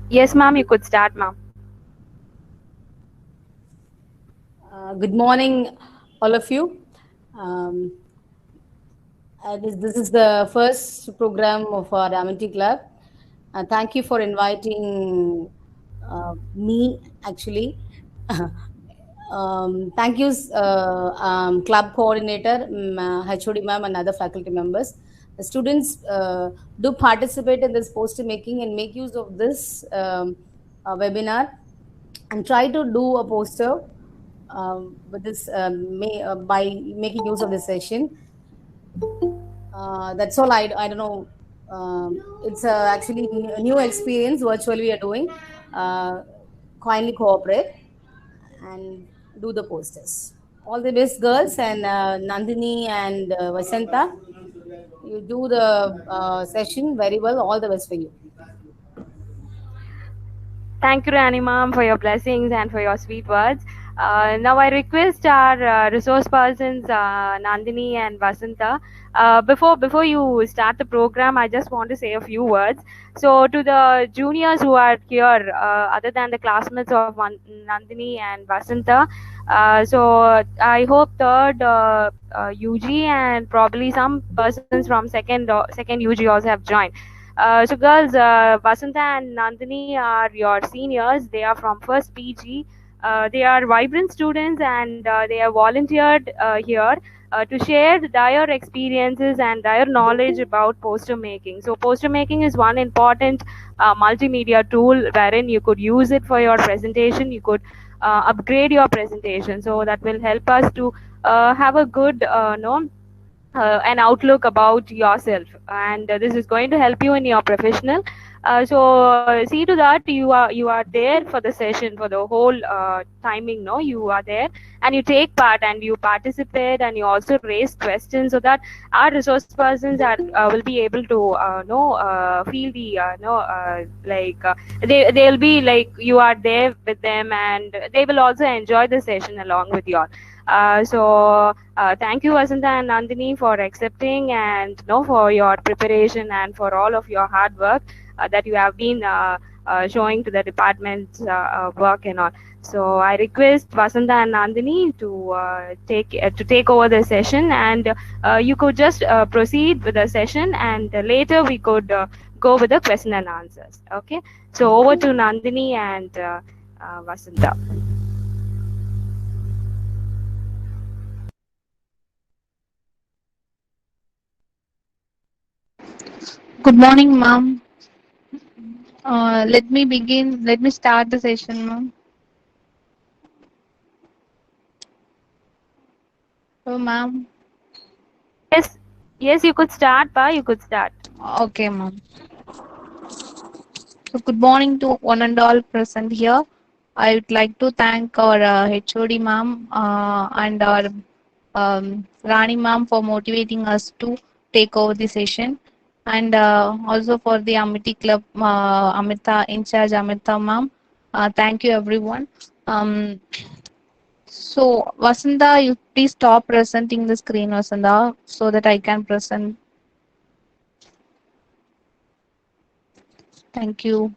Yes, ma'am, you could start, ma'am. Good morning, all of you. Um, this is the first program of our Amity Club. Thank you for inviting me, actually. Thank you, club coordinator, HOD ma'am, and other faculty members. The students do participate in this poster making and make use of this webinar and try to do a poster with this by making use of this session. That's all. I don't know. It's actually a new experience. Virtually, we are doing. Uh, Kindly cooperate and do the posters. All the best, girls, and Nandini and Vasanta. You do the session very well. All the best for you. Thank you, Rani ma'am, for your blessings and for your sweet words. Now I request our resource persons, Nandini and Vasanta. Before you start the program, I just want to say a few words. So to the juniors who are here, other than the classmates of Nandini and Vasanta, so I hope third UG and probably some persons from second UG also have joined. So, girls, Vasanta and Nandini are your seniors. They are from first PG. They are vibrant students and they have volunteered here to share their experiences and their knowledge about poster making. So, poster making is one important multimedia tool wherein you could use it for your presentation. You could upgrade your presentation. So, that will help us to have a good, no an outlook about yourself, and this is going to help you in your professional. So see to that you are there for the session for the whole timing. No, you are there and you take part and you participate and you also raise questions so that our resource persons will be able to know feel the like they'll be like you are there with them, and they will also enjoy the session along with you all. Thank you, Vasanta and Nandini, for accepting and for your preparation and for all of your hard work that you have been showing to the department's work and all. So I request Vasanta and Nandini to take over the session, and you could just proceed with the session, and later we could go with the question and answers. Okay. So over to Nandini and Vasanta. Good morning, ma'am. Let me begin. Let me start the session, ma'am. Oh, ma'am. Yes, yes, you could start, Pa. You could start. Okay, ma'am. So, good morning to one and all present here. I would like to thank our HOD ma'am and our Rani ma'am for motivating us to take over the session, and also for the Amity Club Amita in charge Amita ma'am. Thank you, everyone. Um, So, Vasanta, you please stop presenting the screen, Vasanta, so that I can present. Thank you.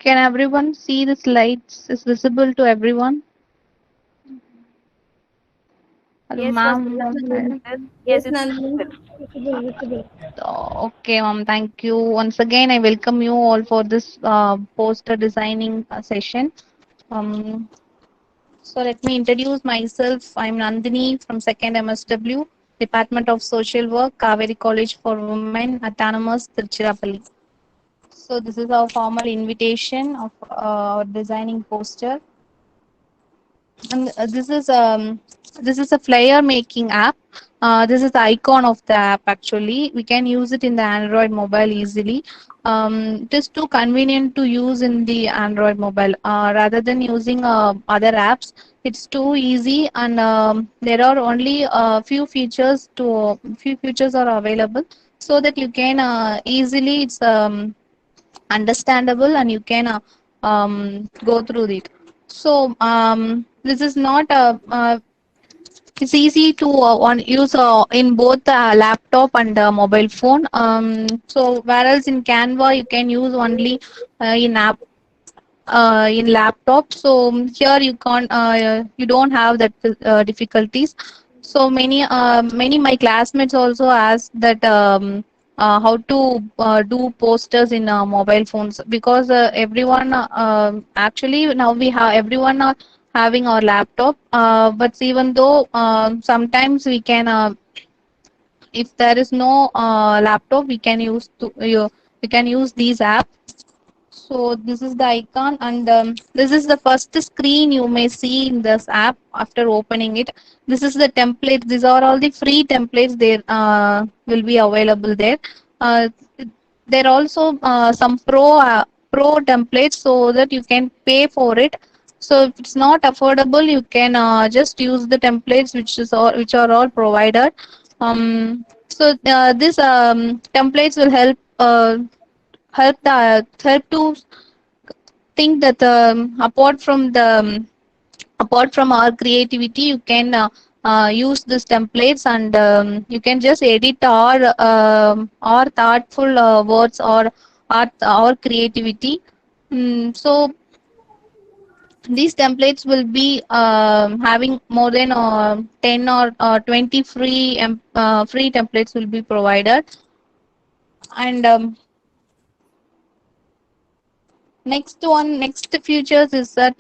Can everyone see the slides? Is visible to everyone? Hello, Yes, ma'am. Vasanta. Yes, Yes, it's Nandini. visible. Okay, ma'am. Thank you. Once again, I welcome you all for this poster designing session. Um, so let me introduce myself. I'm Nandini from second MSW, Department of Social Work, Kaveri College for Women, Autonomous, Tiruchirappalli. So this is our formal invitation of our designing poster, and this is a flyer making app. This is the icon of the app actually. We can use it in the Android mobile easily. It is too convenient to use in the Android mobile rather than using other apps. It's too easy, and there are only a few features are available, so that you can easily it's understandable, and you can go through it. So this is not a it's easy to use in both laptop and mobile phone. So whereas in Canva you can use only in app in laptop. So here you can't you don't have that difficulties. So many my classmates also asked that how to do posters in mobile phones, because everyone actually now we have everyone are having our laptop, but even though sometimes if there is no laptop, we can use these apps. So this is the icon, and this is the first screen you may see in this app after opening it. This is the template. These are all the free templates there will be available there. Uh, there are also some pro templates, so that you can pay for it. So if it's not affordable, you can just use the templates which are all provided. This templates will help to think that apart from our creativity, you can use these templates, and you can just edit our thoughtful words or creativity. So these templates will be having more than 10 or 20 free templates will be provided. And next features is that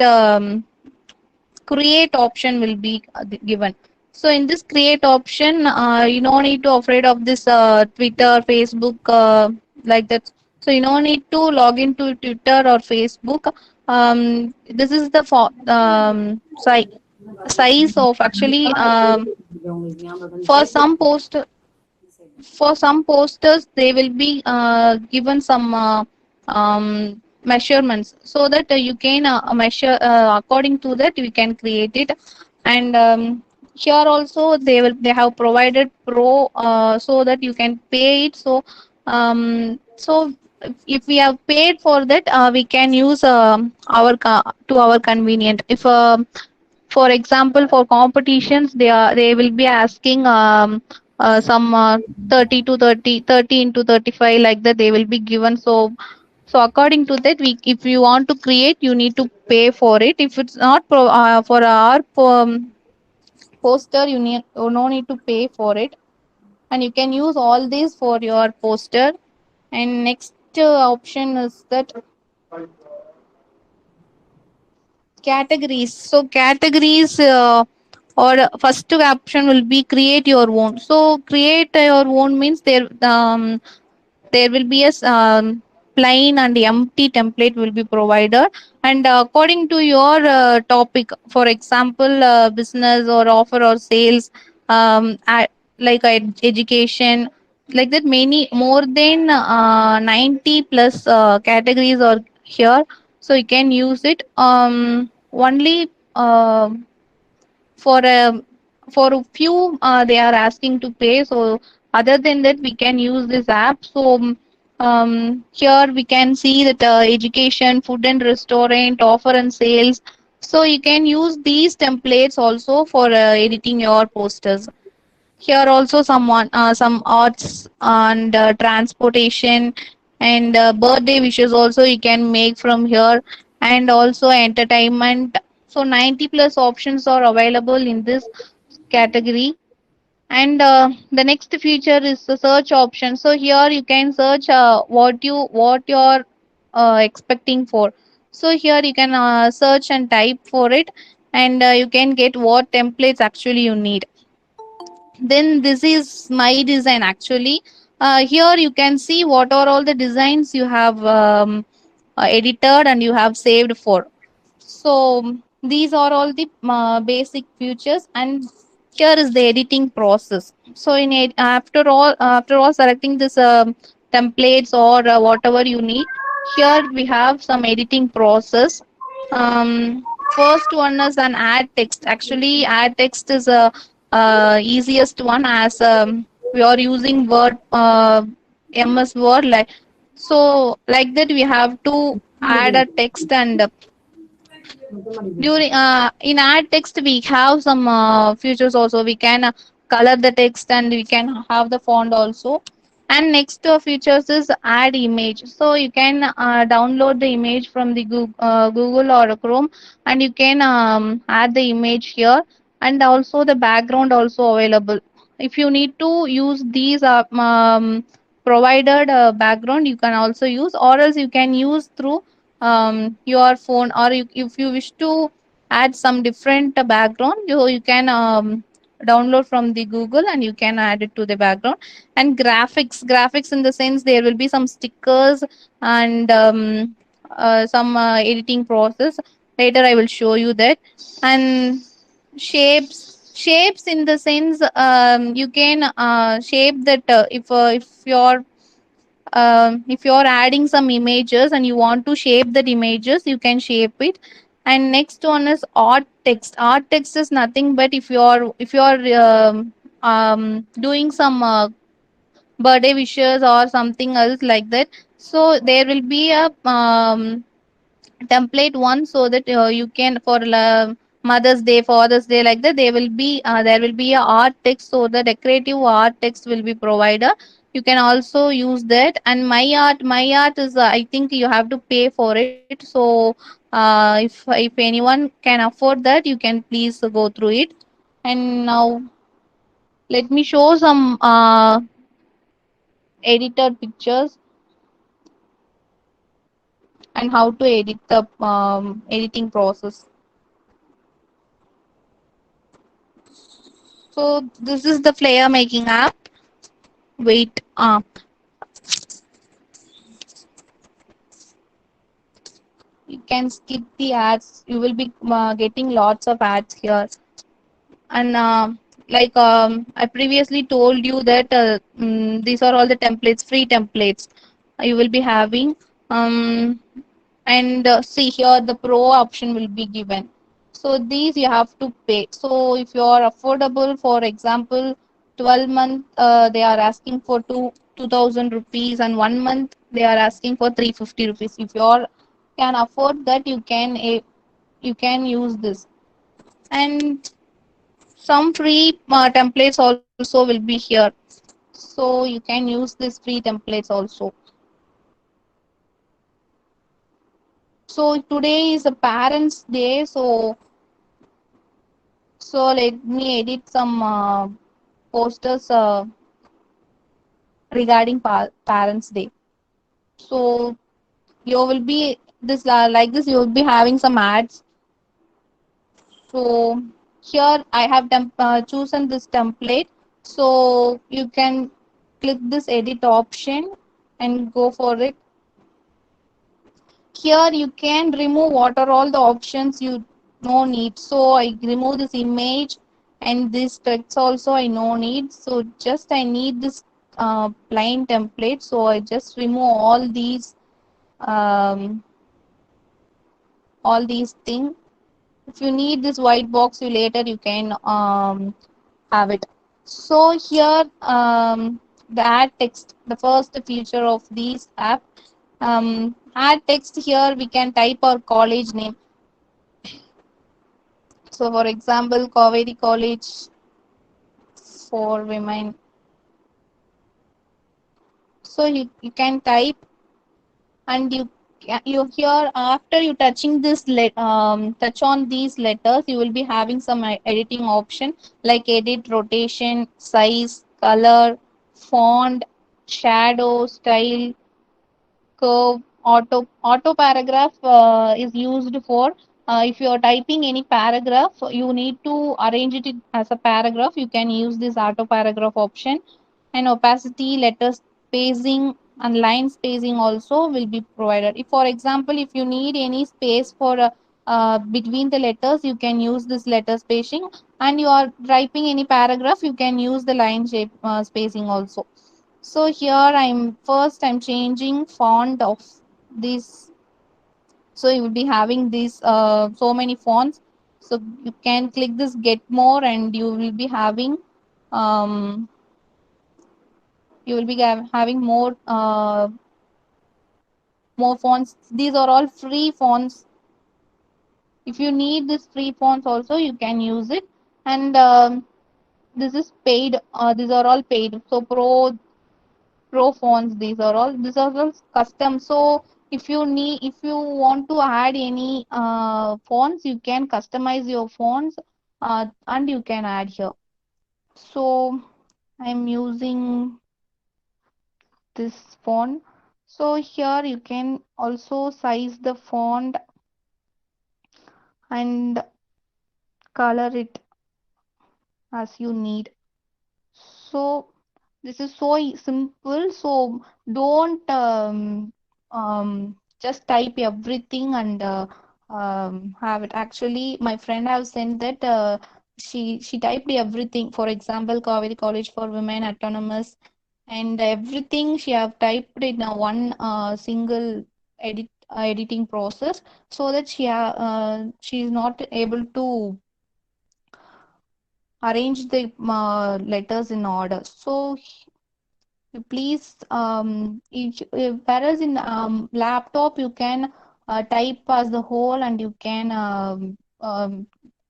create option will be given. So in this create option, you no need to afraid of this Twitter, Facebook, like that. So you no need to log into Twitter or Facebook. This is the size of actually for some post for some posters they will be given some measurements, so that you can measure according to that we can create it. And here also they have provided pro so that you can pay it. So if we have paid for that, we can use to our convenient. If for example, for competitions, they will be asking some 30 to 30 into 35, like that they will be given. So according to that, if you want to create, you need to pay for it. If it's not for our poster, you no need to pay for it, and you can use all these for your poster. And next option is that categories. So categories or first option will be create your own. So create your own means there will be a plain and empty template will be provided, and according to your topic, for example business or offer or sales, like education, like that, many more than 90 plus categories are here. So you can use it only for a for a few they are asking to pay. So other than that, we can use this app. So here we can see that education, food and restaurant, offer and sales. So you can use these templates also for editing your posters. Here also some arts and transportation, and birthday wishes also you can make from here, and also entertainment. So 90 plus options are available in this category. And the next feature is the search option. So here you can search what you're expecting for. So here you can search and type for it, and you can get what templates actually you need. Then this is my design actually. Here you can see what are all the designs you have edited and you have saved for. So these are all the basic features. And here is the editing process. So after all selecting this templates or whatever you need, here we have some editing process. First one is an add text. Actually, add text is a easiest one, as we are using Word, MS Word, like so like that we have to add a text. And during in add text we have some features also. We can color the text and we can have the font also. And next features is add image. So you can download the image from the Google or Chrome, and you can add the image here. And also the background also available. If you need to use these provided background, you can also use, or else you can use through your phone. Or if you wish to add some different background, you can download from the Google and you can add it to the background. And graphics in the sense there will be some stickers and some editing process. Later I will show you that. And shapes in the sense, you can shape that, if you're adding some images and you want to shape that images, you can shape it. And next one is art text. Art text is nothing but if you're doing some birthday wishes or something else like that, so there will be a template one, so that you can for Mother's Day, Father's Day, like that, there will be a art text, so the decorative art text will be provided. You can also use that. And my art is, I think you have to pay for it. So if anyone can afford that, you can please go through it. And now let me show some edited pictures and how to edit the editing process. So this is the flyer making app. Wait, you can skip the ads. You will be getting lots of ads here. And I previously told you that these are all the templates, free templates you will be having. Um, and see here, the pro option will be given. So these you have to pay. So if you are affordable, for example, 12 month, they are asking for 2000 rupees, and 1 month they are asking for 350 rupees. If you are can afford that, you can use this. And some free templates also will be here, so you can use these free templates also. So today is a parents day, so let me edit some posters regarding parents day. So you will be this like this, you will be having some ads. So here I have chosen this template. So you can click this edit option and go for it. Here you can remove what are all the options you no need. So I remove this image, and this text also I no need. So just I need this plain template. So I just remove um, all these things. If you need this white box, you later you can have it. So here the add text, the first feature of these app. Add text, here we can type our college name. So for example, Kaveri College for Women. So you can type, and you here, after you touching this touch on these letters, you will be having some editing option, like edit, rotation, size, color, font, shadow, style, curve. Auto paragraph is used for if you are typing any paragraph, you need to arrange it as a paragraph. You can use this auto paragraph option. And opacity, letter spacing, and line spacing also will be provided. If for example, if you need any space for between the letters, you can use this letter spacing, and you are typing any paragraph, you can use the line shape spacing also. So here I'm changing font of this. So you will be having these so many fonts. So you can click this get more, and you will be having um, having more fonts. These are all free fonts. If you need this free fonts also, you can use it. And this is paid. These are all paid. So pro fonts. These are all custom. So if you want to add any fonts, you can customize your fonts, and you can add here. So I'm using this font. So here you can also size the font and color it as you need. So this is so simple. So don't just type everything and have it. Actually, my friend have sent that she typed everything. For example, Kaveri College for Women Autonomous, and everything she have typed in a one single editing process, so that she is not able to arrange the letters in order. So please, whereas in laptop you can type as the whole, and you can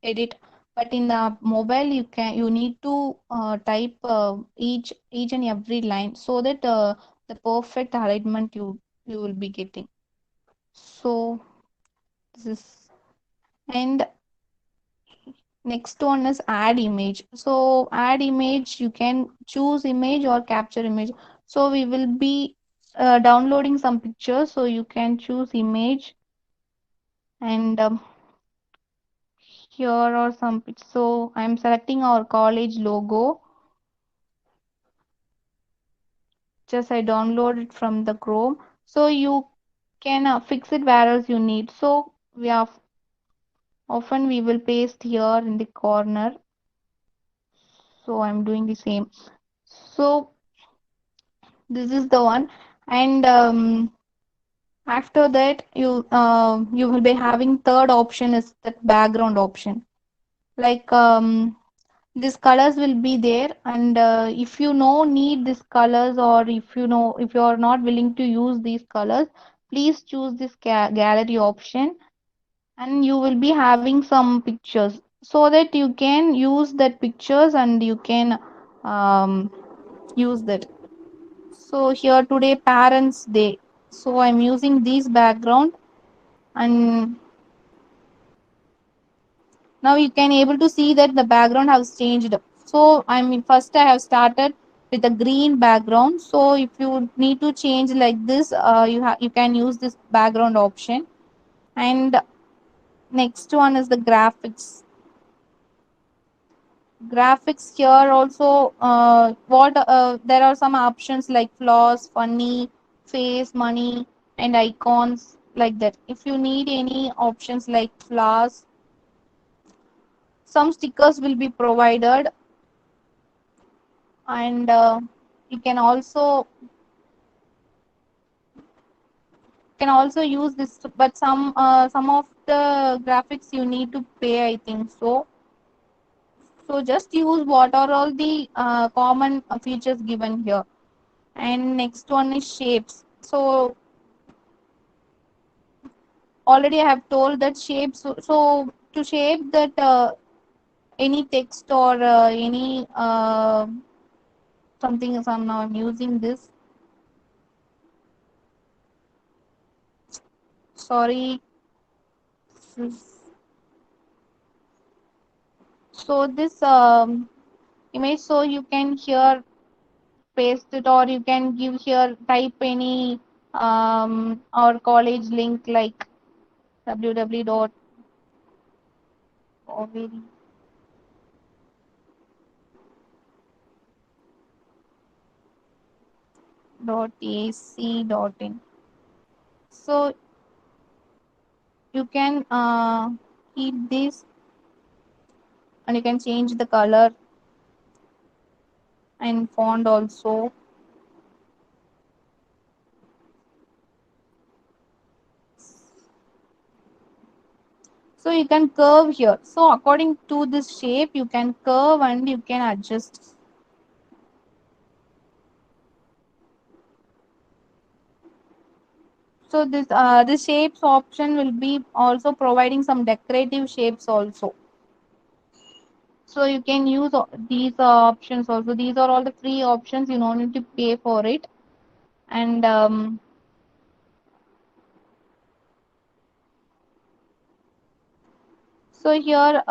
edit, but in the mobile you need to type each and every line, so that the perfect alignment you will be getting. So this is, and next one is add image. So add image, you can choose image or capture image. So we will be downloading some pictures. So you can choose image, and here are some pictures. So I'm selecting our college logo. Just I download it from the Chrome. So you can fix it whereas you need. So we have often we will paste here in the corner. So I'm doing the same. So this is the one, and after that you will be having third option is that background option. Like these colors will be there, and if you know need these colors, or if you are not willing to use these colors, please choose this gallery option, and you will be having some pictures, so that you can use that pictures, and you can um, use that. So here today parents day, so I'm using this background, and now you can able to see that the background has changed. So first I have started with a green background. So if you need to change like this, you can use this background option. And next one is the graphics. Here also what there are some options like flaws, funny, face, money, and icons, like that. If you need any options like flaws, some stickers will be provided, and you can also use this, but some of the graphics you need to pay, I think so. So just use what are all the common features given here. And next one is shapes. So already I have told that shapes. So to shape that any text or any something, some now I'm using this. Sorry. So this image, so you can here paste it, or you can give here type any our college link like www.kaveri.ac.in. So you can keep this, and you can change the color and font also. So you can curve here. So according to this shape, you can curve and you can adjust. So this shapes option will be also providing some decorative shapes also. So you can use these options also. These are all the free options. You don't need to pay for it. And so here,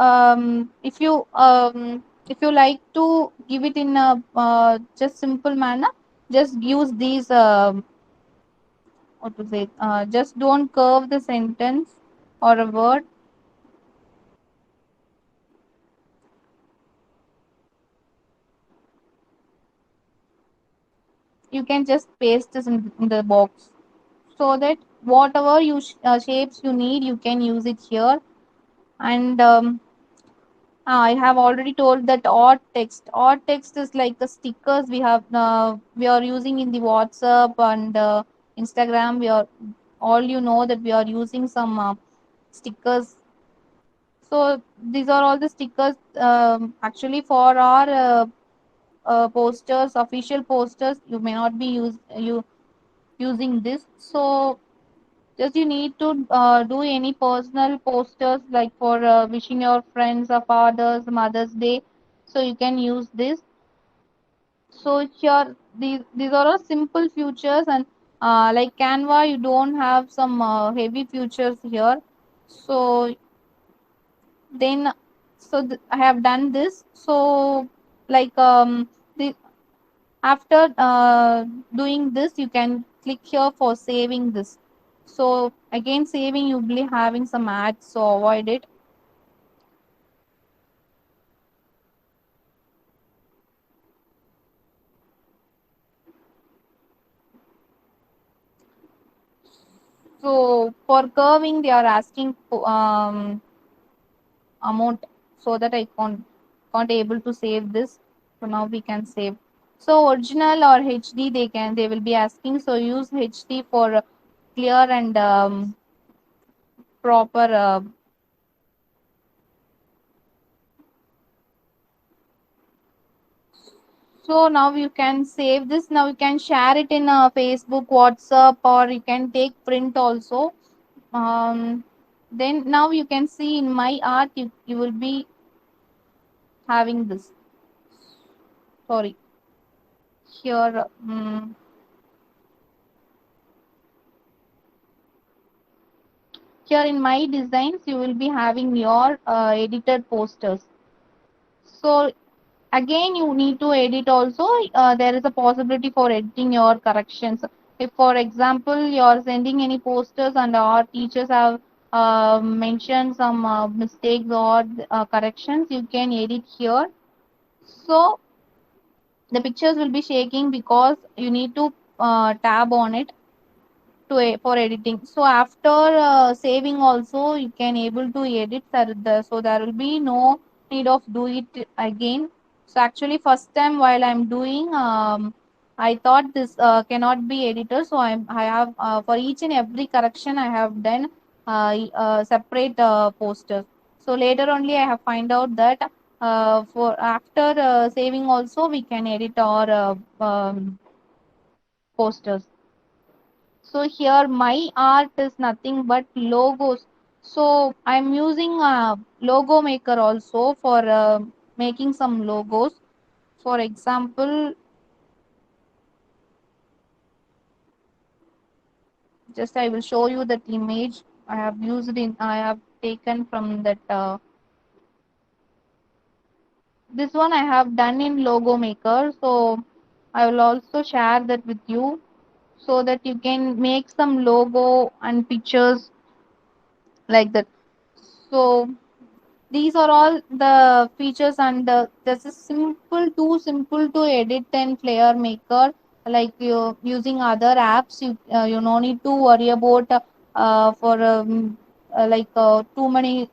if you like to give it in a just simple manner, just use these what to say. Just don't curve the sentence or a word. You can just paste this in the box, so that whatever shapes you need, you can use it here. And I have already told that odd text. Odd text is like the stickers we are using in the WhatsApp and Instagram. We are all you know that we are using some stickers. So these are all the stickers actually for our posters, official posters. You may not be using this. So just you need to do any personal posters like for wishing your friends or fathers, Mother's Day. So you can use this. So here these are all simple features, and like Canva, you don't have some heavy features here. So then I have done this. So like the after doing this, you can click here for saving this. So again, saving, you'll be having some ads, so avoid it. So for curving, they are asking for, amount, so that I can't able to save this. So now we can save. So original or HD, they will be asking. So use HD for clear and proper. So now you can save this. Now you can share it in Facebook, WhatsApp, or you can take print also. Then now you can see in my art, you will be having this. Sorry, here. Here in my designs, you will be having your edited posters. So again, you need to edit also. There is a possibility for editing your corrections. If, for example, you are sending any posters and our teachers have mentioned some mistakes or corrections, you can edit here. So the pictures will be shaking because you need to tab on it for editing. So after saving also, you can able to edit so there will be no need of do it again. So actually first time while I'm doing, I thought this cannot be edited. So I have for each and every correction I have done separate posters. So later only I have find out that for after saving also we can edit our posters. So here my art is nothing but logos. So I'm using a logo maker also for making some logos. For example, just I will show you that image I have taken from that. This one I have done in logo maker. So I will also share that with you so that you can make some logo and pictures like that. So these are all the features, and this is too simple to edit and flyer maker. Like you using other apps, you no need to worry about for too many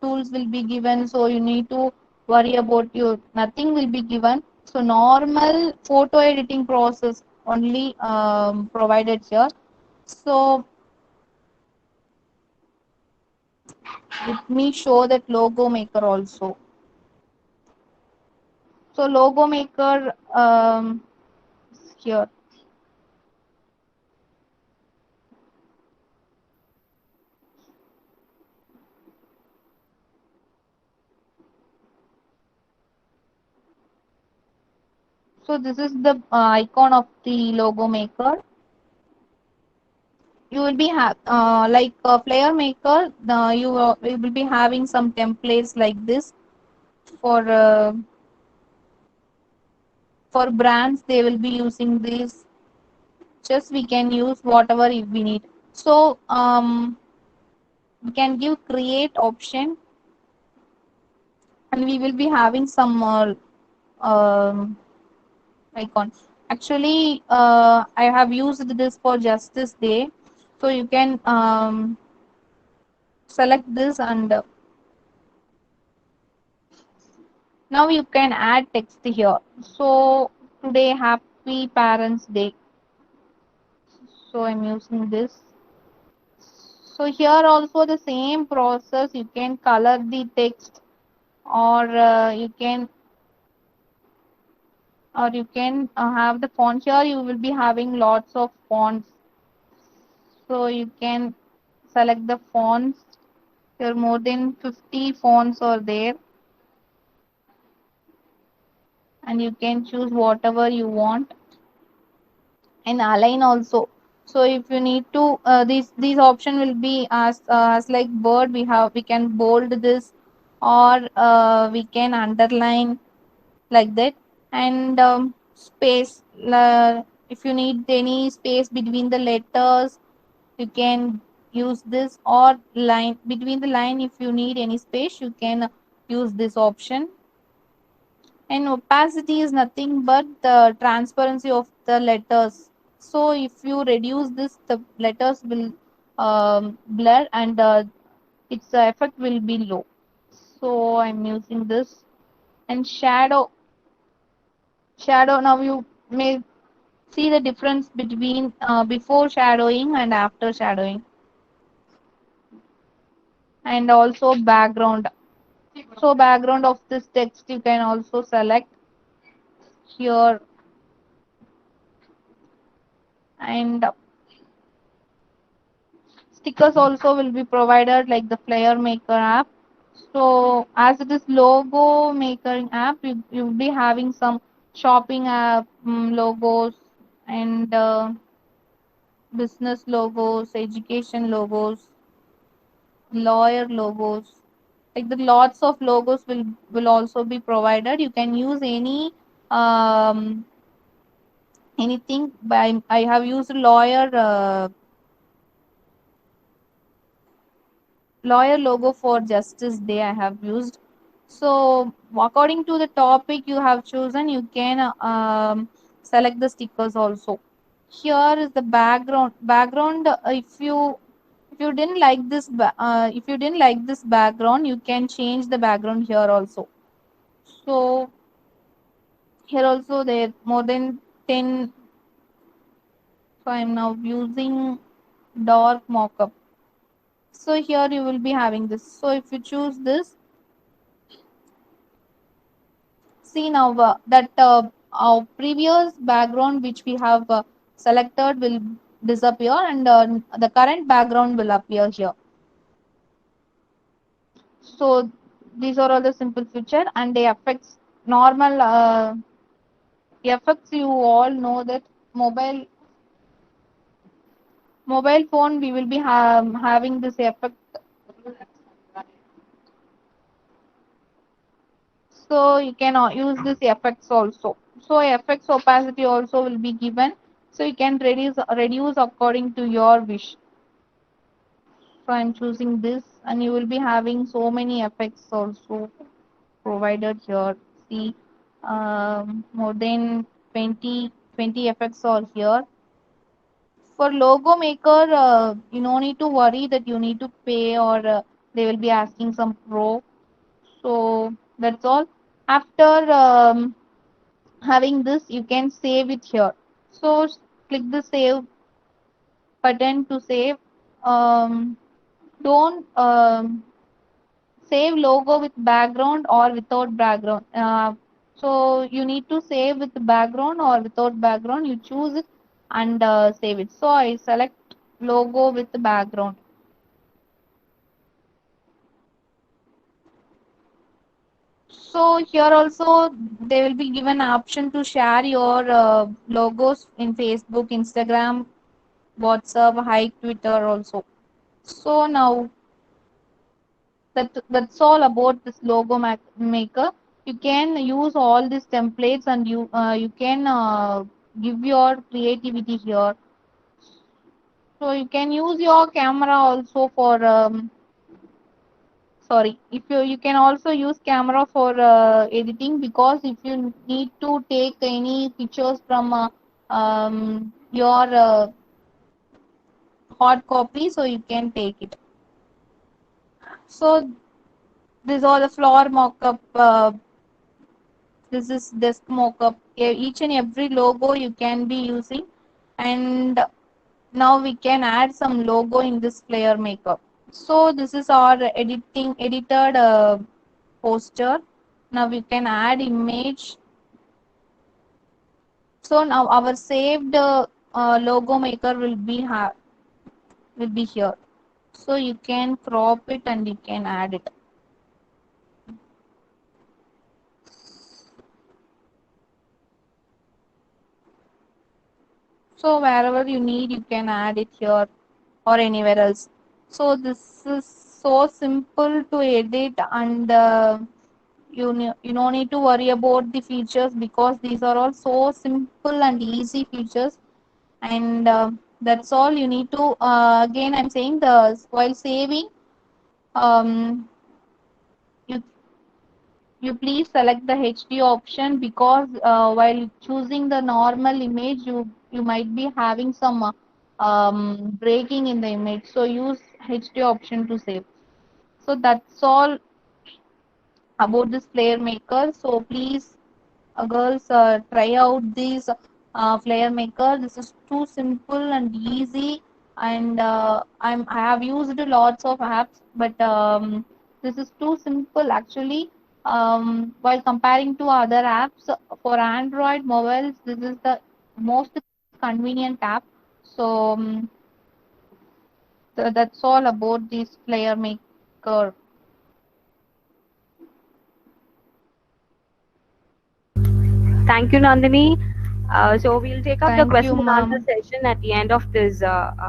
tools will be given, so you need to worry about you. Nothing will be given. So normal photo editing process only provided here. So let me show that logo maker also. So logo maker here. So this is the icon of the logo maker. You will be like a player maker. You will be having some templates like this for brands. They will be using this. Just we can use whatever if we need. So we can give create option, and we will be having some more icon. Actually, I have used this for Justice Day, so you can select this, and now you can add text here. So today, Happy Parents Day. So I'm using this. So here also the same process. You can color the text, or you can have the font. Here you will be having lots of fonts, so you can select the fonts. There are more than 50 fonts are there, and you can choose whatever you want, and align also. So if you need to, these option will be as like bird. We can bold this, or we can underline like that. And space, if you need any space between the letters, you can use this, or line between the line, if you need any space, you can use this option. And opacity is nothing but the transparency of the letters. So if you reduce this, the letters will blur, and its effect will be low. So I'm using this. And shadow, now you may see the difference between before shadowing and after shadowing. And also background. So background of this text you can also select here. And stickers also will be provided like the Flyer Maker app. So as it is logo maker app, you will be having some shopping app logos, and business logos, education logos, lawyer logos. Like the lots of logos will also be provided. You can use um, anything. By I have used lawyer logo for Justice Day. I have used. So according to the topic you have chosen, you can select the stickers also. Here is the background. If you didn't like this background, you can change the background here also. So here also there more than 10. So I'm now using dark mockup. So here you will be having this. So if you choose this, see now that our previous background which we have selected will disappear, and the current background will appear here. So these are all the simple feature, and the effects, normal effects, you all know that mobile phone we will be having this effect. So you can use this effects also. So effects opacity also will be given, so you can reduce according to your wish. So I'm choosing this, and you will be having so many effects also provided here. See, more than 20 effects are here. for logo maker, you no need to worry that you need to pay or they will be asking some pro. So that's all. After having this, you can save it here. So click the save button to save. Don't save logo with background or without background. So you need to save with background or without background. You choose it and save it. So I select logo with background. So here also they will be given option to share your logos in Facebook, Instagram, WhatsApp, Hike, Twitter also. So now that's all about this logo maker. You can use all these templates and you can give your creativity here. So you can use your camera also for sorry, if you can also use camera for editing, because if you need to take any pictures from your hard copy, so you can take it. So this is all the floor mockup. This is desk mockup. Each and every logo you can be using, and now we can add some logo in this player maker. So this is our edited poster. Now we can add image. So now our saved logo maker will be here. So you can crop it and you can add it. So wherever you need, you can add it here or anywhere else. So this is so simple to edit, and you no need to worry about the features, because these are all so simple and easy features. And that's all you need to. Again, I'm saying while saving, um, you you please select the HD option, because while choosing the normal image, you might be having some breaking in the image. So use HD option to save. So that's all about this player maker. So please, girls, try out this player maker. This is too simple and easy, and I have used lots of apps, but this is too simple actually. While comparing to other apps for Android mobiles, this is the most convenient app. So that's all about this player maker. Thank you, Nandini. So we'll take up the Thank you, question and answer ma'am. session at the end of this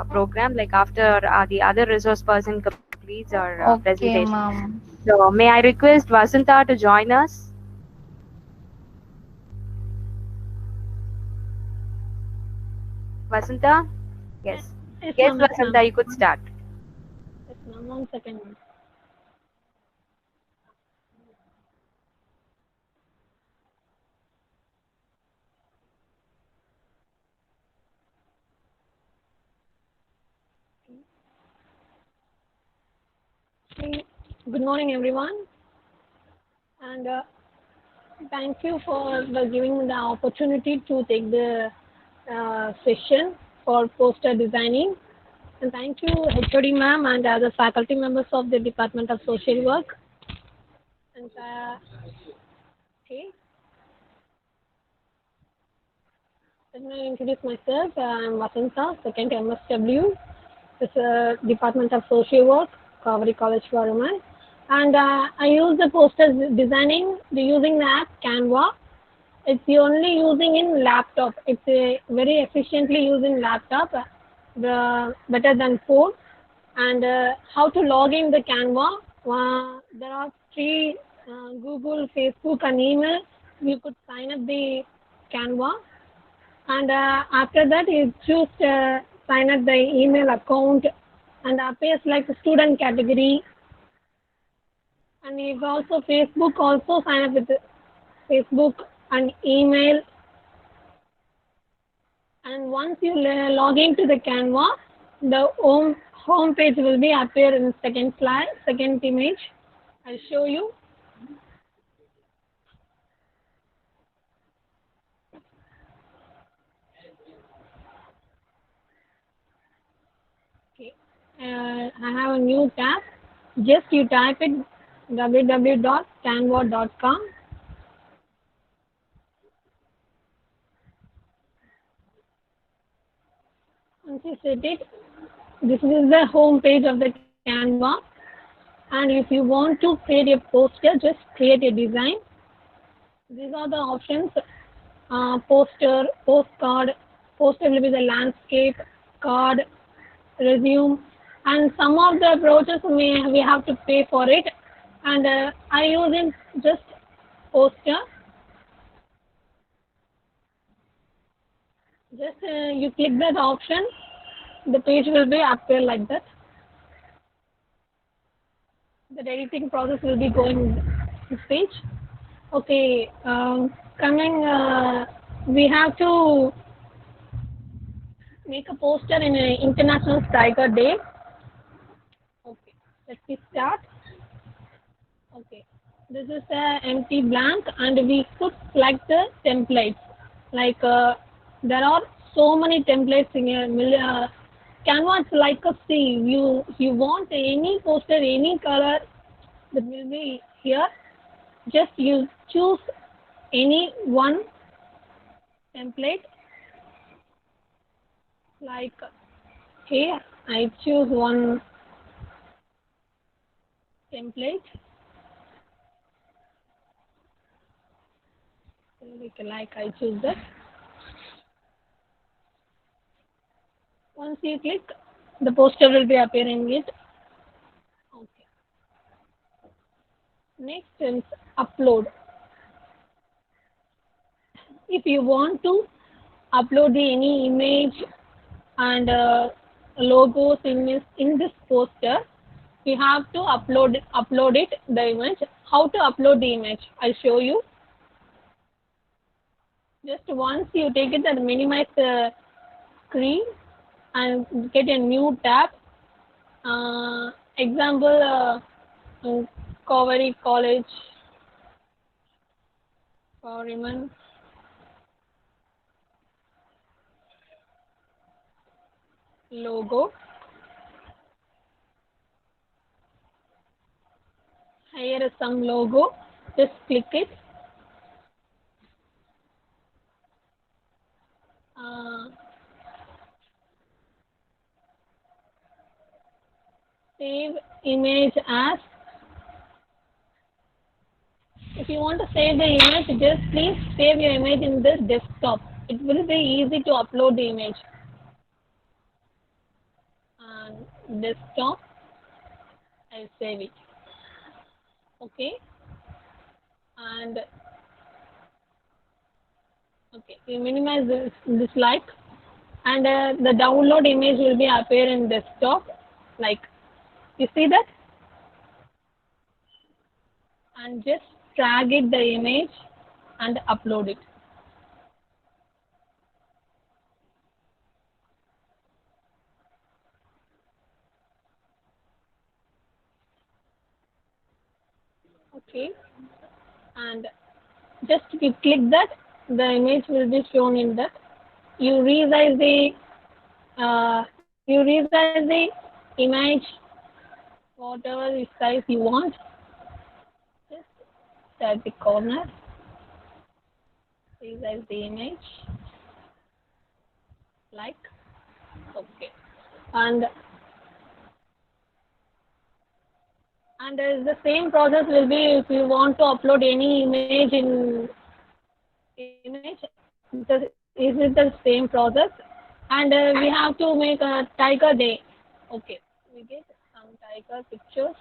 program, like after the other resource person completes our Okay, presentation. ma'am. So may I request Vasanta to join us? Vasanta? Yes. Yes, Yes, ma'am. Yes, ma'am. Vasanta, you could start. Yes, ma'am. 1 second, ma'am. Okay. Good morning, everyone, and thank you for giving me the opportunity to take the session for poster designing. And thank you, HOD ma'am, and other faculty members of the Department of Social Work. And okay, let me introduce myself. I'm Vasanta, second MSW. This Department of Social Work, Kaveri College for Women. And I use the poster designing using the app Canva. It's only using in laptop. It's very efficiently using laptop, better than phone. And how to log in the Canva? There are three: Google, Facebook, and email. You could sign up the Canva, and after that you choose sign up the email account, and appears like a student category. And if also Facebook, also sign up with Facebook and email. And once you log into the Canva, the home page will be appear in second slide, second image. I'll show you. Okay, I have a new tab. Just you type it www.canva.com. Once you set it, this is the home page of the Canva. And if you want to create a poster, just create a design. These are the options: poster, postcard. Poster will be the landscape, card, resume, and some of the approaches we have to pay for it. And I use in just poster. Just you click that option, the page will be appear like that. The editing process will be going this page. Okay, coming, we have to make a poster in an International Tiger Day. Okay, let me start. Okay, this is a empty blank, and we could select the templates. Like there are so many templates in a Canva. It's like a sea. You want any poster, any color that will be here. Just you choose any one template. Like here, I choose one template. Like I choose that. Once you click, the poster will be appearing it. Okay. Next is upload. If you want to upload any image and logos in this poster, we have to upload it the image. How to upload the image? I'll show you. Just once you take it and minimize the screen and get a new tab. Example, Kaveri College, Foreman. Logo. Here is some logo. Just click it. Save image as. If you want to save the image, just please save your image in this desktop. It will be easy to upload the image. And desktop, I'll save it. Okay. And okay, we minimize this like, and the download image will be appear in desktop. Like, you see that? And just drag it the image and upload it. Okay, and just you click that, the image will be shown in that. You resize the image whatever the size you want. Just at the corner, resize the image like. Okay, and the same process will be if you want to upload any image in image. Is it the same process? And we have to make a tiger day. Okay, we get some tiger pictures.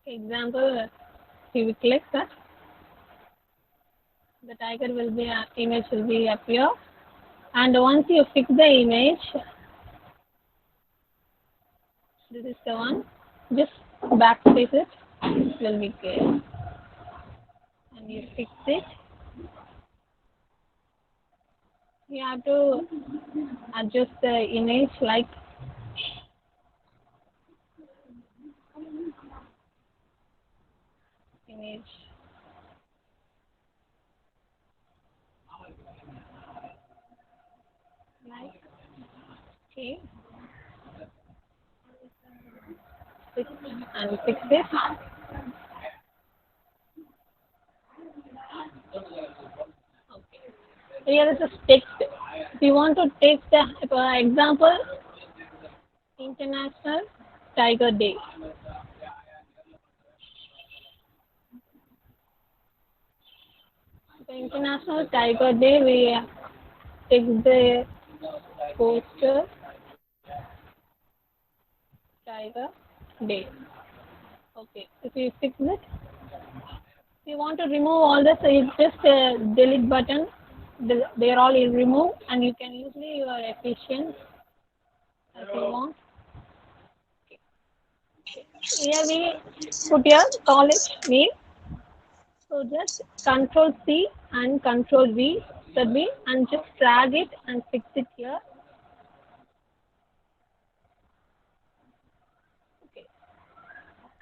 Example, if we click that, the tiger will be image will be appear, and once you fix the image, this is the one. Just backspace it. It will be clear, and you fix it. You have to adjust the image like image. Like, okay, fix and fix it. Okay. Here is a text. If you want to text, for example, International Tiger Day. The International Tiger Day, we take the poster Tiger Day. Okay, if you fix it, if you want to remove all this, you just delete button. They are all removed, and you can use your efficient as you want. Okay. Here we put your college name. So just Control C and Control V, and just drag it and fix it here. Okay.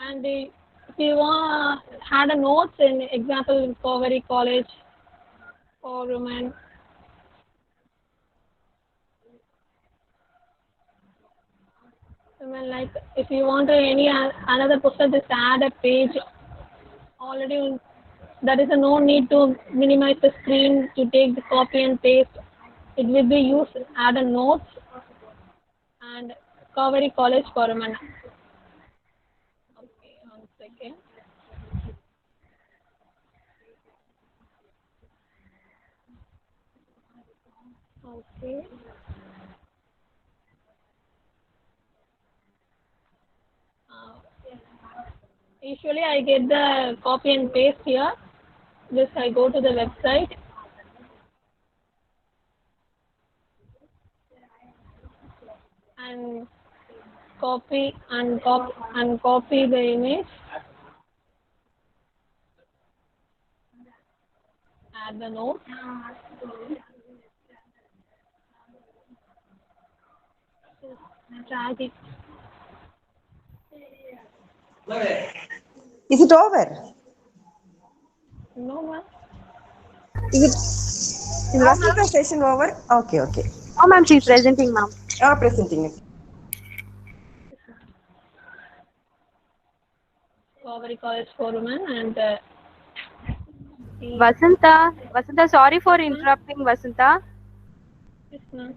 And if you want had a notes in example Kaveri College for women. Like if you want any another poster, just add a page. Already there is no need to minimize the screen to take the copy and paste. It will be used add a notes and Kaveri College for women. Okay, 1 second. Okay. Usually I get the copy and paste here. Just I go to the website. And copy the image. Add the note. Drag it. Is it over? No, ma'am. Is the session over? Okay. Oh, ma'am, she's presenting, ma'am. Presenting it. Kaveri College for Women and Vasanta, sorry for interrupting, Vasanta. Yes, ma'am.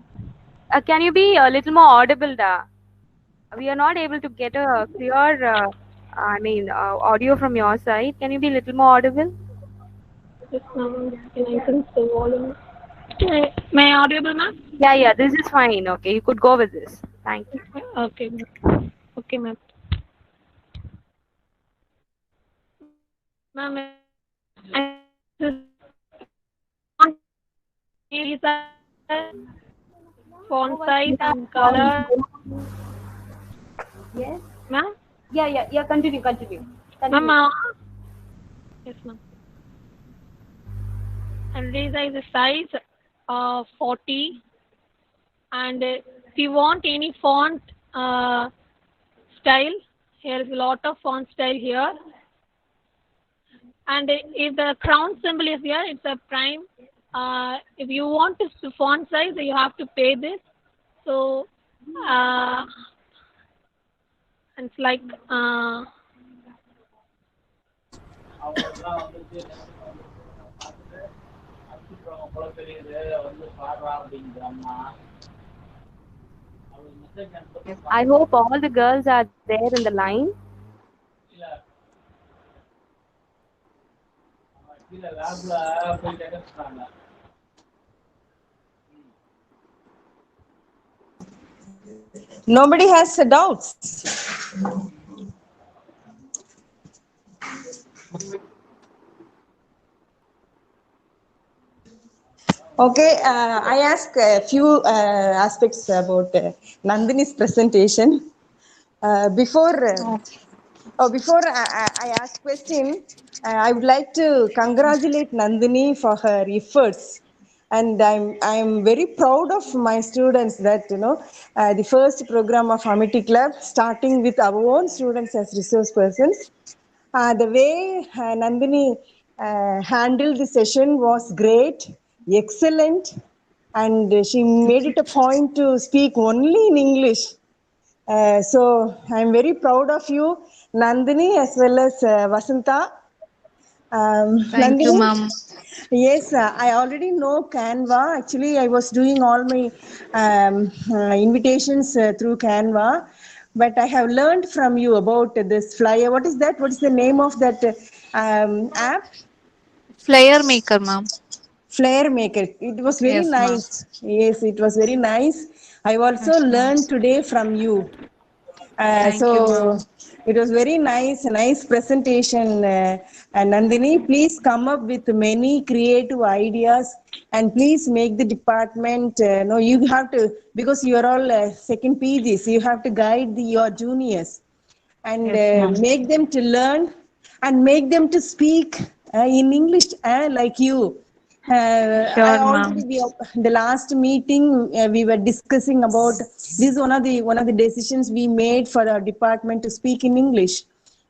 Can you be a little more audible, da? We are not able to get a clear, audio from your side. Can you be a little more audible? Yes, ma'am. Can I increase the volume? May I audible, ma'am? Yeah, this is fine. Okay, you could go with this. Thank you. Okay, ma'am. Okay, ma'am. Ma'am, these are font size and color. Yes. Ma'am? Yeah. Continue. Ma'am, yes, ma'am. And these are the size 40. And if you want any font style, here is a lot of font style here. And if the crown symbol is here, it's a prime. If you want to font size, you have to pay this. So it's like I hope all the girls are there in the line. Nobody has doubts. Okay, I ask a few aspects about Nandini's presentation. Before I ask question, I would like to congratulate Nandini for her efforts, and I'm very proud of my students that the first program of Amity Club, starting with our own students as resource persons. The way Nandini handled the session was great, excellent, and she made it a point to speak only in English. So I'm very proud of you, Nandini, as well as Vasanta. Thank you, Nandini, ma'am. yes, I already know Canva. Actually, I was doing all my invitations through Canva, but I have learned from you about this flyer. What is that? What is the name of that app? Flyer maker, ma'am. Flare Maker. It was very Yes, ma'am. nice. Yes, it was very nice. I also Yes, ma'am. learned today from you. Thank you, So ma'am. it was very nice, a nice presentation. And Nandini, please come up with many creative ideas and please make the department. No, you have to, because you are all second PGs, you have to guide your juniors and Yes, ma'am. make them to learn and make them to speak in English like you. I Sure, already ma'am. the last meeting we were discussing about this is one of the decisions we made for our department to speak in English.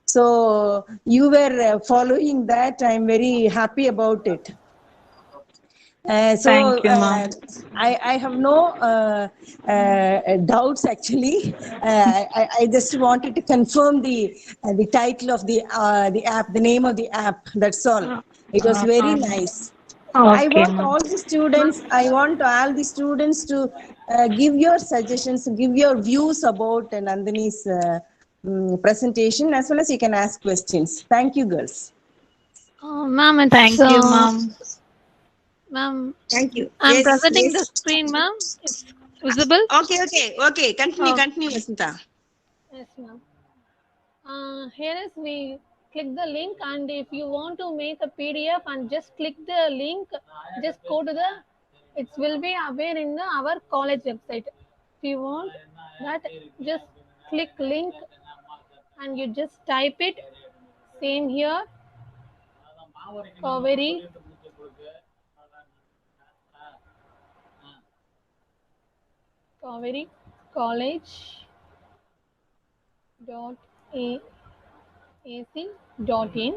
So you were following that. I'm very happy about it. Thank you, ma'am. I have no doubts actually. I just wanted to confirm the title of the app, the name of the app. That's all. It was very nice. I Okay, want ma'am. all the students. I want all the students to give your suggestions, give your views about Nandini's presentation, as well as you can ask questions. Thank you, girls. Ma'am, it's Thank you, ma'am. ma'am. Thank you. I'm Yes, presenting the yes. screen, ma'am. It's visible. Okay. Oh, Continue, Vasanta. yes, ma'am. Here is we click the link, and if you want to make a PDF and just click the link, just go to the. It will be aware in our college website. If you want that, just click link and you just type it. Same here. Kaveri. Kaveri College dot ac dot in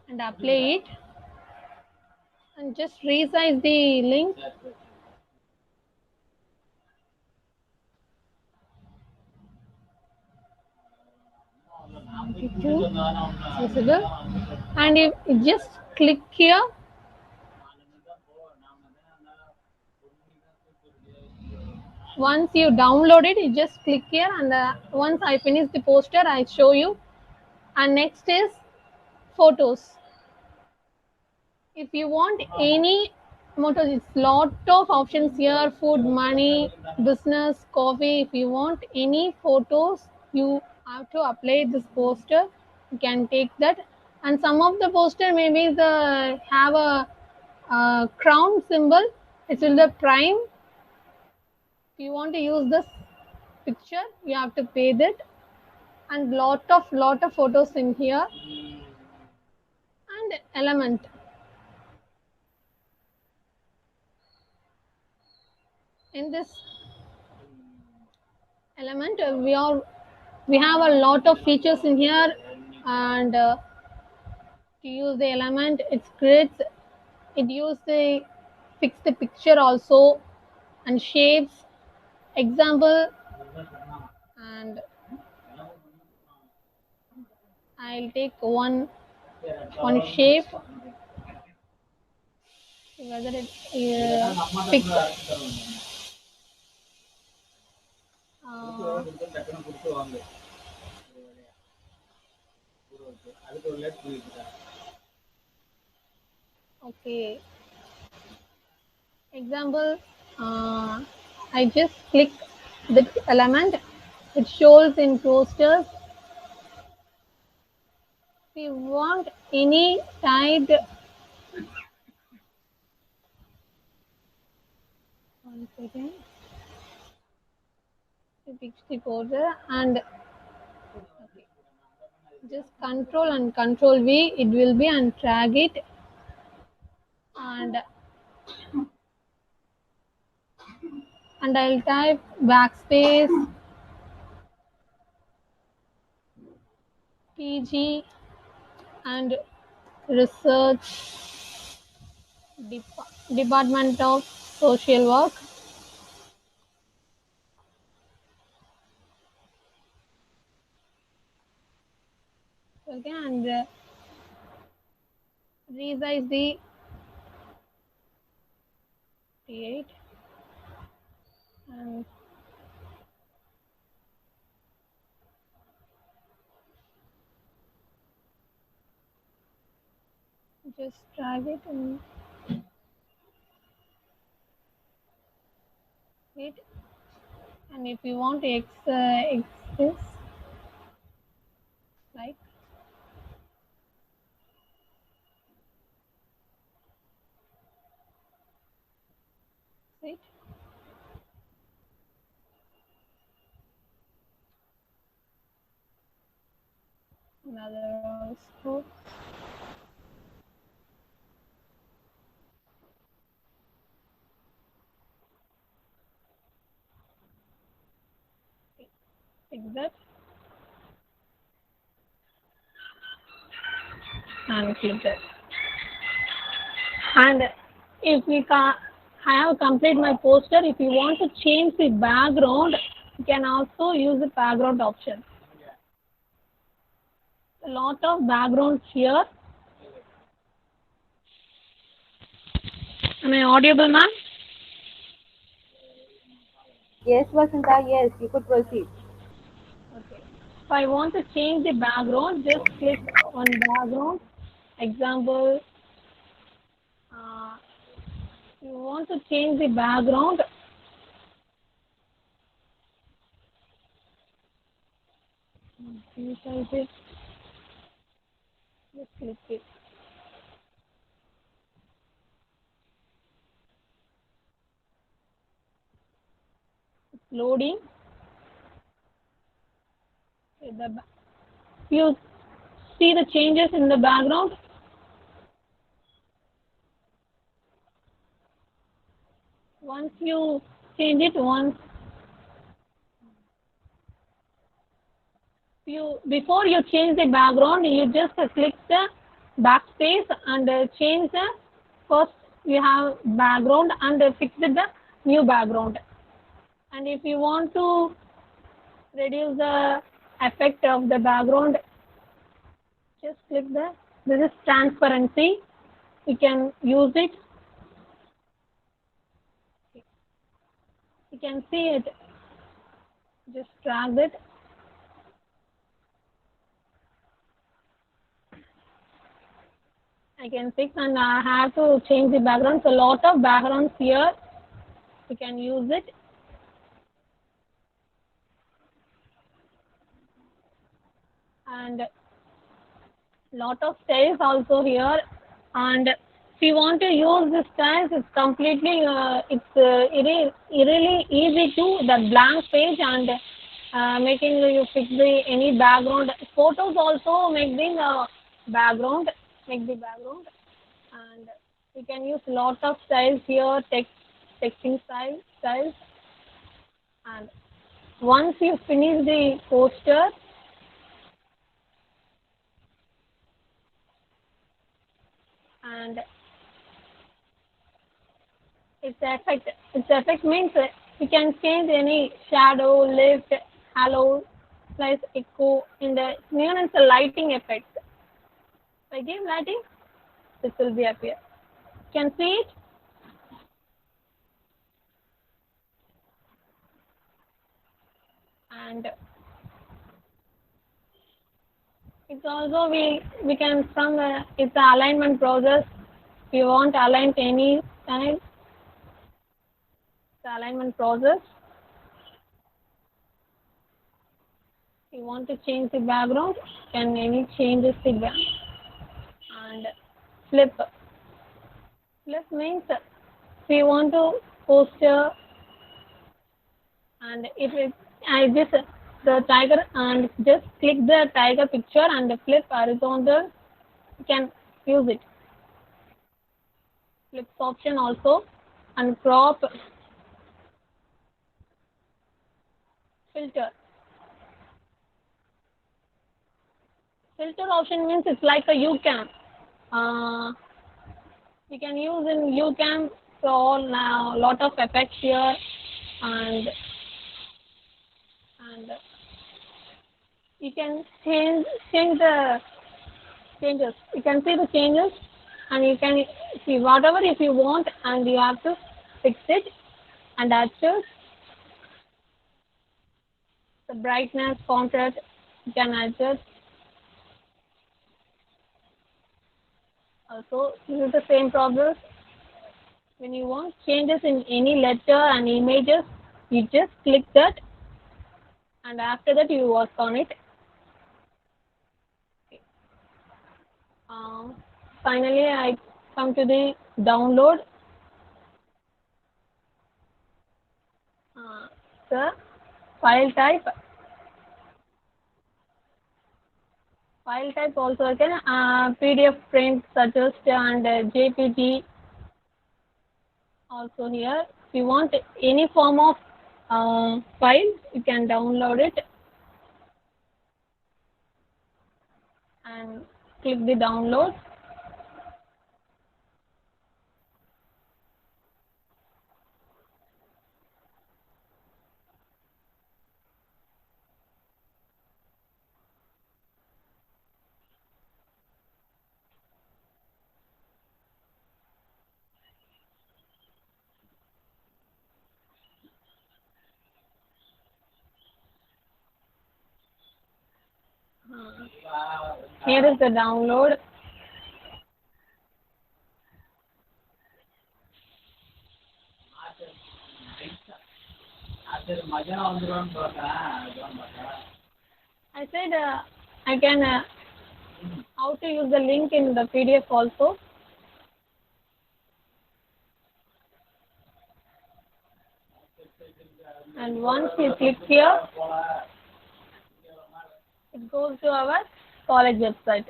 and apply it and just resize the link. Visible, and you just click here. Once you download it, you just click here, and once I finish the poster, I show you. And next is photos. If you want any mottos, it's lot of options here: food, money, business, coffee. If you want any photos, you have to apply this poster. You can take that, and some of the poster maybe the have a crown symbol. It will the prime. If you want to use this picture, you have to pay that, and lot of photos in here, and element. In this element, we have a lot of features in here, and to use the element, it's great. It use the fix the picture also and shapes. Example, and I'll take one shape, whether it fix. Okay. Example, I just click the element. It shows in posters. you want any typed, one second, fix the border and okay, just control and control V, it will be, and drag it, and I'll type backspace PG and research Department of Social Work. Okay, and resize the T8 and just drag it and it. And if you want X this, like it. Another scope. Like that. And click that. And if we can, I have completed my poster. If you want to change the background, you can also use the background option. A lot of backgrounds here. Am I audible, ma'am? Yes, Vasanta, yes, you could proceed. Okay. If I want to change the background, just click on background. Example, you want to change the background. Resize it. Just click it. It's loading. You see the changes in the background. Once you change it, before you change the background, you just click the backspace and change the first you have background and fix the new background. And if you want to reduce the effect of the background, just click this is transparency. You can use it. You can see it. Just drag it. I can fix, and I have to change the background. So a lot of backgrounds here. You can use it. And lot of styles also here. And if you want to use the styles, it's completely really easy to the blank page and making you fix the any background. Photos also make the background, and you can use lot of styles here, texting styles. And once you finish the poster, and its effect means you can change any shadow, lift, halo, plus echo in the nuance lighting effect. If I give lighting, this will be appear. You can see it. And it's also we can from it's the alignment process. If you want to align any style, the alignment process. You want to change the background, can any changes the background. And flip. Flip means if you want to post and if it, I just the tiger and just click the tiger picture and flip horizontal, you can use it. Flips option also, and crop. Filter. Filter option means it's like a UCam. You can use in UCam for now lot of effects here, and you can change the changes. You can see the changes, and you can see whatever if you want, and you have to fix it and adjust the brightness, contrast. You can adjust. Also, this is the same process. When you want changes in any letter and images, you just click that, and after that you work on it. Finally, I come to the download. The file type. File type also again PDF print, suggest, and JPG. Also here, if you want any form of file, you can download it and click the download. Here is the download. I said I can how to use the link in the PDF also. And once you click here, it goes to our college website.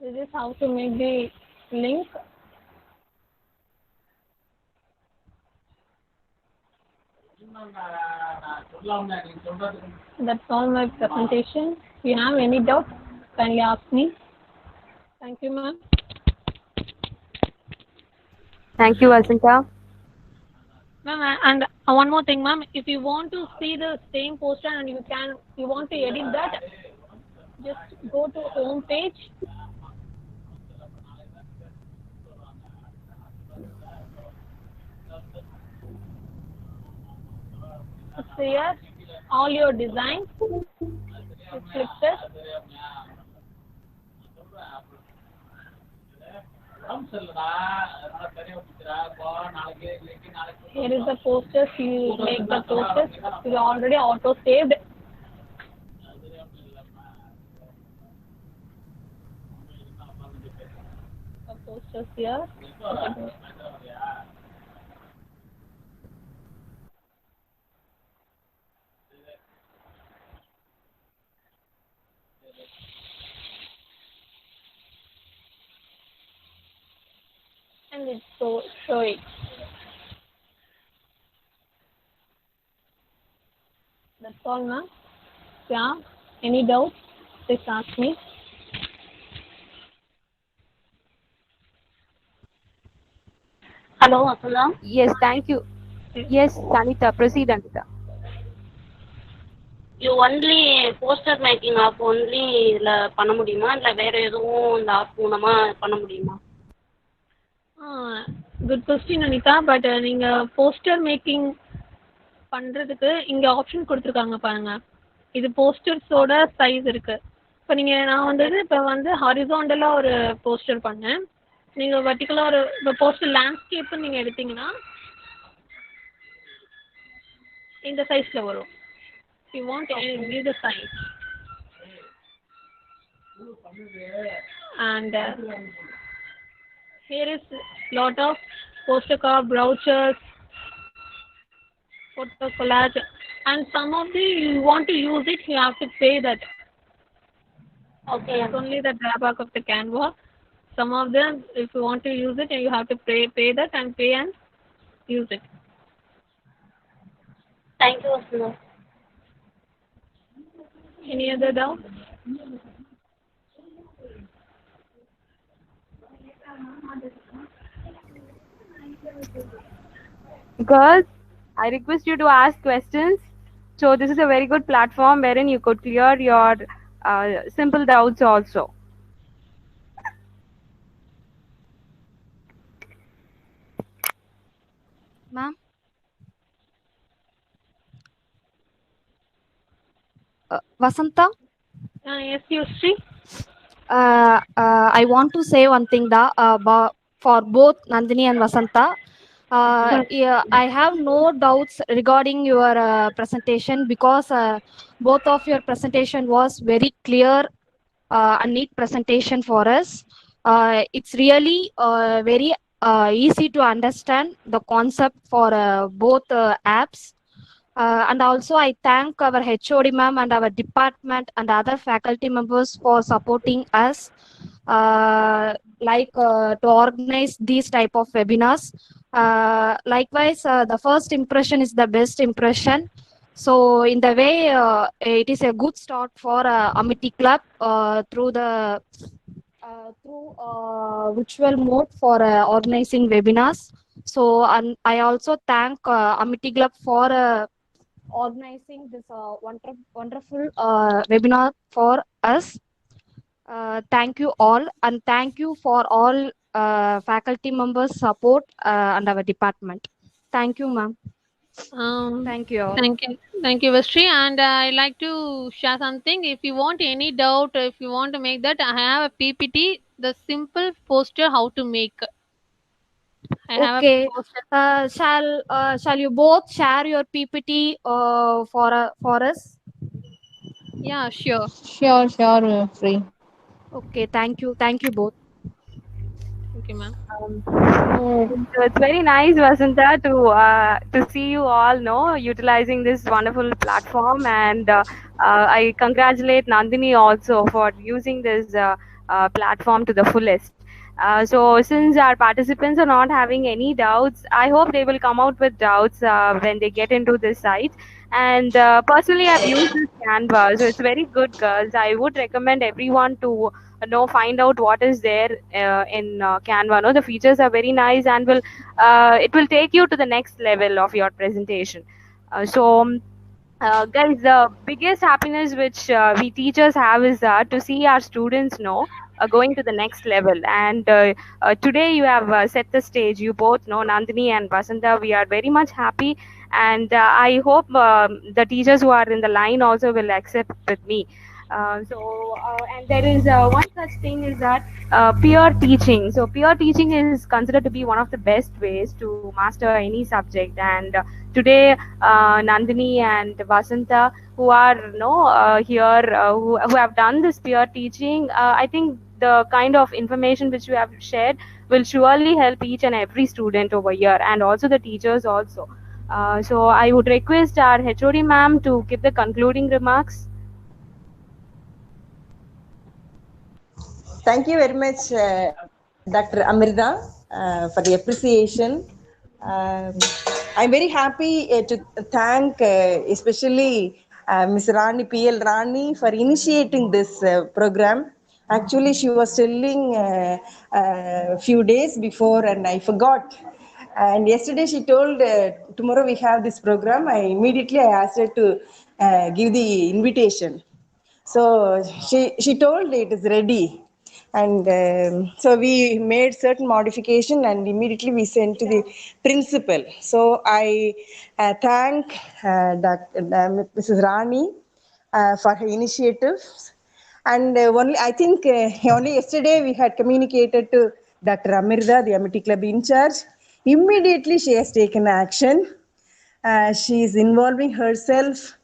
This is how to make the link. That's all my presentation. If you have any doubt, kindly ask me. Thank you, ma'am. Thank you, Vasanta. Ma'am, and one more thing, ma'am. If you want to see the same poster and you want to edit that, just go to home page. Here, all your designs. You click this. Here is the posters. You make the posters. You already auto saved. The posters here. And it's show it. That's all, ma'am. Yeah. Any doubts? Please ask me. Hello, Assalam. Yes, thank you. Yes, Sanita, proceed, Anita. You only poster making of only பண்ண முடியுமா இல்ல வேற எதுவும் இந்த app மூலமா பண்ண முடியுமா? Good question Anitha. But நீங்க போஸ்டர் மேக்கிங் பண்றதுக்கு இங்க ஆப்ஷன் கொடுத்துருக்காங்க பாருங்க. இது போஸ்டர்ஸோட சைஸ் இருக்கு. இப்போ நான் வந்து ஹாரிசாண்டலா ஒரு போஸ்டர் பண்ணேன். நீங்க வெர்டிகலா ஒரு போஸ்டர் லேண்ட்ஸ்கேப் நீங்க எடுத்தீங்கன்னா இந்த சைஸ்ல வரும். you want to give the sign. And here is lot of poster card, brochures, photo collage, and some of the you want to use it, you have to pay that. Okay. It's only the drawback of the Canva. Some of them, if you want to use it, you have to pay that and pay and use it. Thank you, Vasudha. Any other doubt? Girls, I request you to ask questions. So this is a very good platform wherein you could clear your simple doubts also. Ma'am, Vasanta, Yes, Yusri. I want to say one thing for both Nandini and Vasanta. Yeah, I have no doubts regarding your presentation because both of your presentation was very clear and neat presentation for us. It's really very easy to understand the concept for both apps. And also, I thank our HOD ma'am and our department and other faculty members for supporting us, to organize these type of webinars. Likewise, the first impression is the best impression. So, in the way, it is a good start for Amity Club through virtual mode for organizing webinars. So, and I also thank Amity Club for organizing this wonderful webinar for us. Thank you all, and thank you for all faculty members' support and our department. Thank you, ma'am. Thank you all. Thank you, Vashri. And I like to share something. If you want any doubt, if you want to make that, I have a PPT, the simple poster how to make. I have Okay. a poster. Shall you both share your PPT for us? Yeah, sure. Sure, free. Okay. Thank you both. Thank you, ma'am. So it's very nice, Vasanta, to see you all utilizing this wonderful platform, and I congratulate Nandini also for using this platform to the fullest. So since our participants are not having any doubts, I hope they will come out with doubts when they get into this site. And personally, I've used this Canva, so it's very good, girls. I would recommend everyone to find out what is there in Canva. The features are very nice, and it will take you to the next level of your presentation. Guys, the biggest happiness which we teachers have is to see our students going to the next level. And today you have set the stage. You both know, Nandini and Vasanta. We are very much happy, and I hope the teachers who are in the line also will accept with me. And there is one such thing is that peer teaching. So peer teaching is considered to be one of the best ways to master any subject. And today, Nandini and Vasanta, who are here, who have done this peer teaching, I think the kind of information which you have shared will surely help each and every student over here, and also the teachers also. So I would request our HOD ma'am to give the concluding remarks. Thank you very much, Dr. Amrita, for the appreciation. I'm very happy to thank especially Ms. Rani, PL Rani, for initiating this program. Actually, she was telling a few days before and I forgot. And yesterday she told, tomorrow we have this program. I asked her to give the invitation. So she told it is ready. And so we made certain modification and immediately we sent to the principal. So I thank Mrs. Rani for her initiatives. And only I think only yesterday we had communicated to Dr. Amirda, the Amity Club in charge. Immediately she has taken action. She is involving herself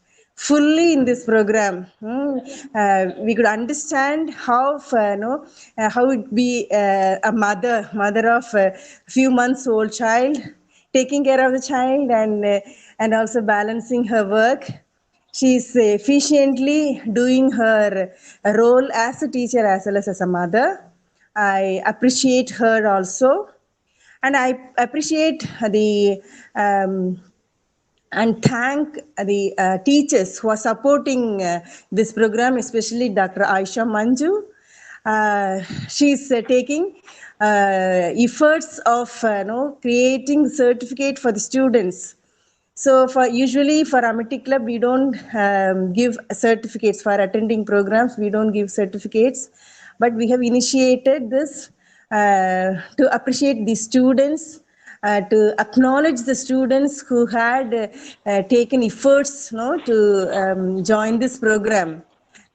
fully in this program. We could understand how how it be a mother of a few months old child, taking care of the child and also balancing her work. She is efficiently doing her role as a teacher as well as a mother. I appreciate her also, and I appreciate the and thank the teachers who are supporting this program, especially Dr. Aisha Manju. She is taking efforts of creating certificate for the students. So for usually for Amity Club, we don't give certificates for attending programs. We don't give certificates, but we have initiated this to appreciate the students, to acknowledge the students who had taken efforts to join this program.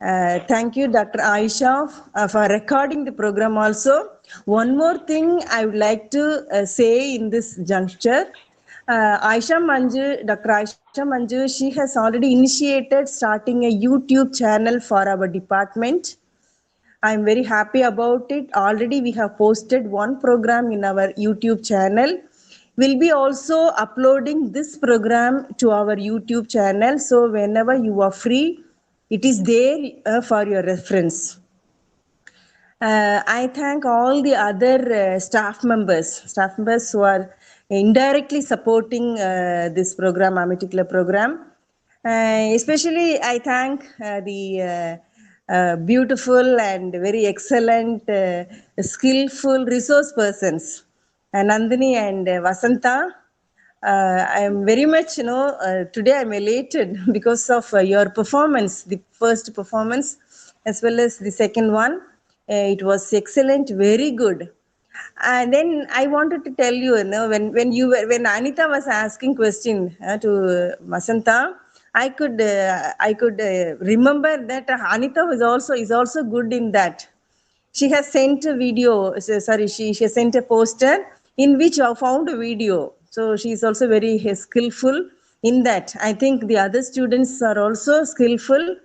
Thank you, Dr. Aisha, for recording the program also. One more thing I would like to say in this juncture. Aisha Manju, Dr. Aisha Manju, she has already initiated starting a YouTube channel for our department. I'm very happy about it. Already we have posted one program in our YouTube channel. We'll be also uploading this program to our YouTube channel. So whenever you are free, it is there for your reference. I thank all the other staff members who are indirectly supporting this program, Amity Club program. Especially, I thank the beautiful and very excellent, skillful resource persons, Nandini and Vasanta. I am very much, today I'm elated because of your performance, the first performance as well as the second one. It was excellent, very good. And then I wanted to tell you, when Anita was asking question to Masanta, I could remember that Anita is also good in that. She has sent a video. She has sent a poster in which I found a video. So she is also very skillful in that. I think the other students are also skillful,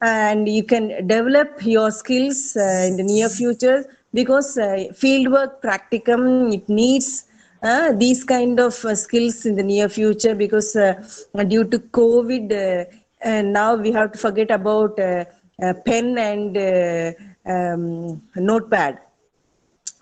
and you can develop your skills in the near future, because fieldwork practicum, it needs these kind of skills in the near future, because due to COVID, and now we have to forget about pen and notepad.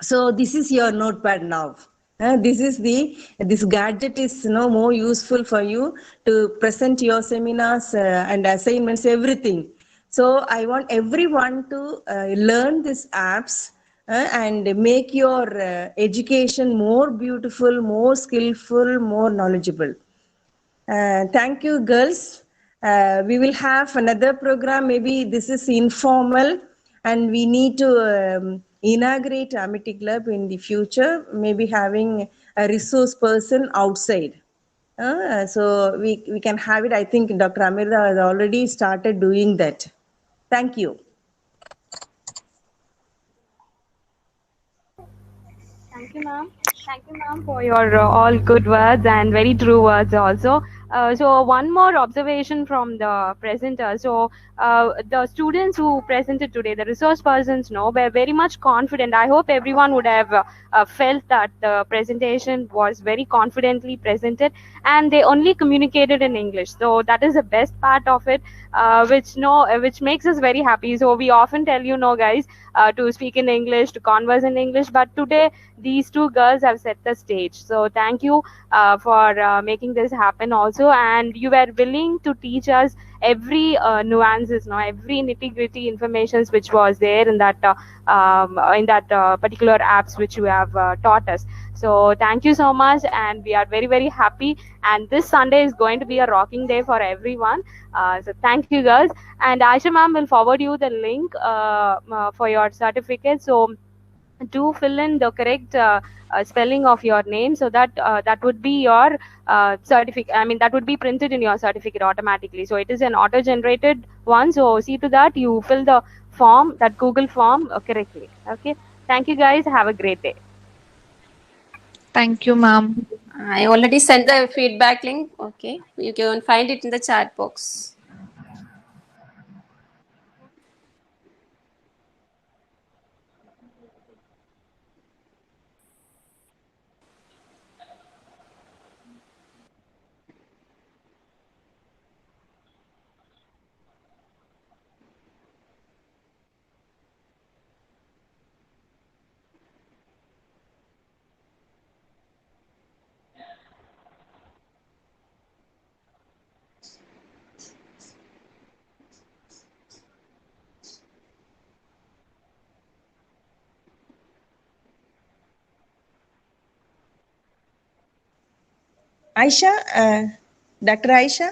So this is your notepad now. This gadget is more useful for you to present your seminars and assignments, everything. So I want everyone to learn these apps and make your education more beautiful, more skillful, more knowledgeable. Thank you, girls. We will have another program. Maybe this is informal, and we need to inaugurate Amity Club in the future. Maybe having a resource person outside. So we can have it. I think Dr. Amirda has already started doing that. Thank you. Thank you, ma'am. Thank you, ma'am, for your all good words and very true words also. So one more observation from the presenter. So the students who presented today, the resource persons, were very much confident. I hope everyone would have felt that the presentation was very confidently presented, and they only communicated in English. So that is the best part of it, which makes us very happy. So we often tell you, guys, to speak in English, to converse in English, but today these two girls have set the stage. So thank you for making this happen also, and you were willing to teach us every nuances, every nitty-gritty informations which was there in that particular apps which you have taught us. So thank you so much, and we are very, very happy, and this Sunday is going to be a rocking day for everyone. So thank you, girls, and Aisha ma'am will forward you the link for your certificate. So to fill in the correct spelling of your name, so that that would be your certificate. I mean, that would be printed in your certificate automatically. So it is an auto-generated one. So see to that you fill the form, that Google form, correctly. Okay. Thank you, guys. Have a great day. Thank you, ma'am. I already sent the feedback link. Okay, you can find it in the chat box. Aisha, Dr. Aisha.